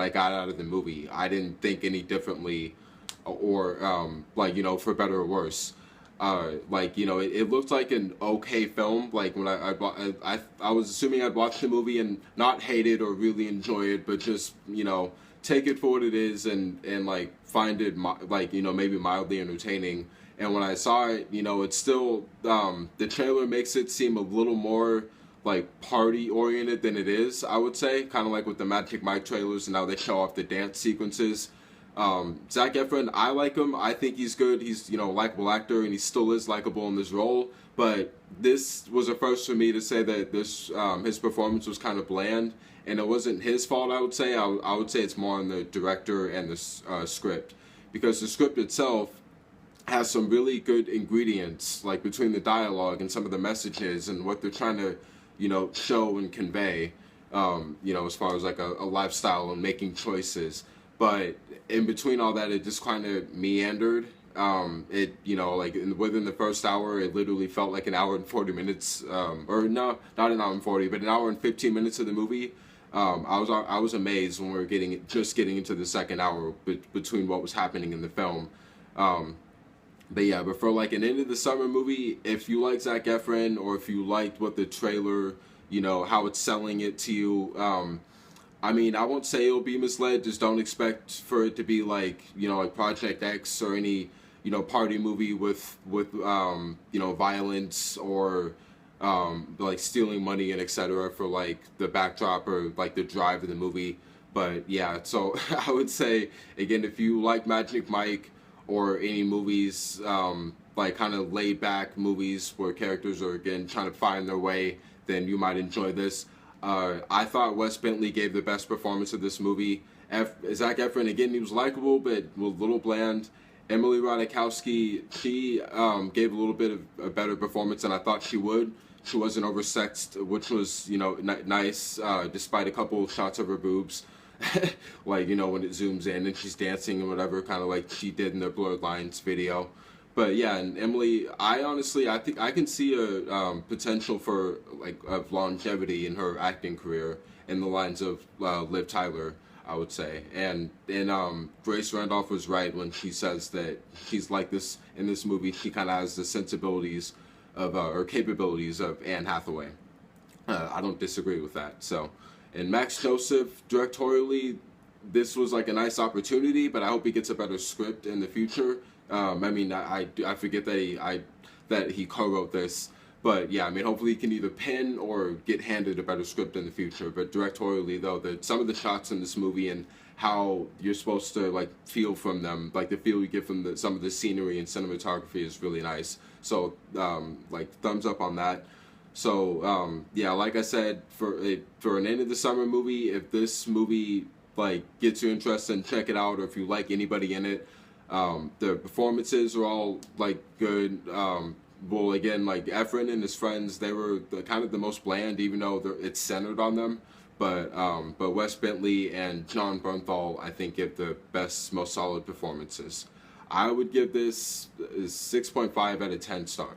I got out of the movie. I didn't think any differently, or like, you know, for better or worse. Like, you know, it looked like an okay film. Like when I was assuming I'd watch the movie and not hate it or really enjoy it, but just, you know, take it for what it is, and like find it like, you know, maybe mildly entertaining. And when I saw it, you know, it's still the trailer makes it seem a little more like party oriented than it is, I would say, kind of like with the Magic Mike trailers, and now they show off the dance sequences. Zac Efron, I like him. I think he's good. He's, you know, a likable actor, and he still is likable in this role. But this was a first for me to say that this his performance was kind of bland, and it wasn't his fault. I would say. I would say it's more on the director and the script, because the script itself has some really good ingredients, like between the dialogue and some of the messages and what they're trying to, you know, show and convey, you know, as far as like a lifestyle and making choices. But in between all that, it just kind of meandered. It, you know, like within the first hour, it literally felt like an hour and 40 minutes, or no, not an hour and 40, but an hour and 15 minutes of the movie. I was amazed when we were getting into the second hour between what was happening in the film. But yeah, but for like an end of the summer movie, if you like Zac Efron, or if you liked what the trailer, you know, how it's selling it to you, I mean, I won't say it'll be misled. Just don't expect for it to be like, you know, like Project X or any, you know, party movie with you know, violence or like stealing money and etc. for like the backdrop or like the drive of the movie. But yeah, so I would say again, if you like Magic Mike or any movies, like kind of laid back movies where characters are again trying to find their way, then you might enjoy this. I thought Wes Bentley gave the best performance of this movie. Zac Efron, again, he was likable, but a little bland. Emily Ratajkowski, she gave a little bit of a better performance than I thought she would. She wasn't oversexed, which was, you know, nice, despite a couple shots of her boobs. Like, you know, when it zooms in and she's dancing and whatever, kind of like she did in the Blurred Lines video. But yeah, and Emily, I think I can see a potential for like of longevity in her acting career in the lines of Liv Tyler, I would say. And Grace Randolph was right when she says that she's like this in this movie. She kind of has the sensibilities of or capabilities of Anne Hathaway. I don't disagree with that. So, and Max Joseph directorially, this was like a nice opportunity, but I hope he gets a better script in the future. I mean, I forget that he co-wrote this, but yeah, I mean, hopefully he can either pen or get handed a better script in the future. But directorially, though, some of the shots in this movie and how you're supposed to like feel from them, like the feel you get from some of the scenery and cinematography is really nice. So like thumbs up on that. So yeah, like I said, for an end of the summer movie, if this movie like gets you interested, and check it out, or if you like anybody in it. The performances are all like good. Well, again, like Efron and his friends, they were kind of the most bland, even though it's centered on them. But Wes Bentley and Jon Bernthal, I think, give the best, most solid performances. I would give this 6.5 out of 10 stars.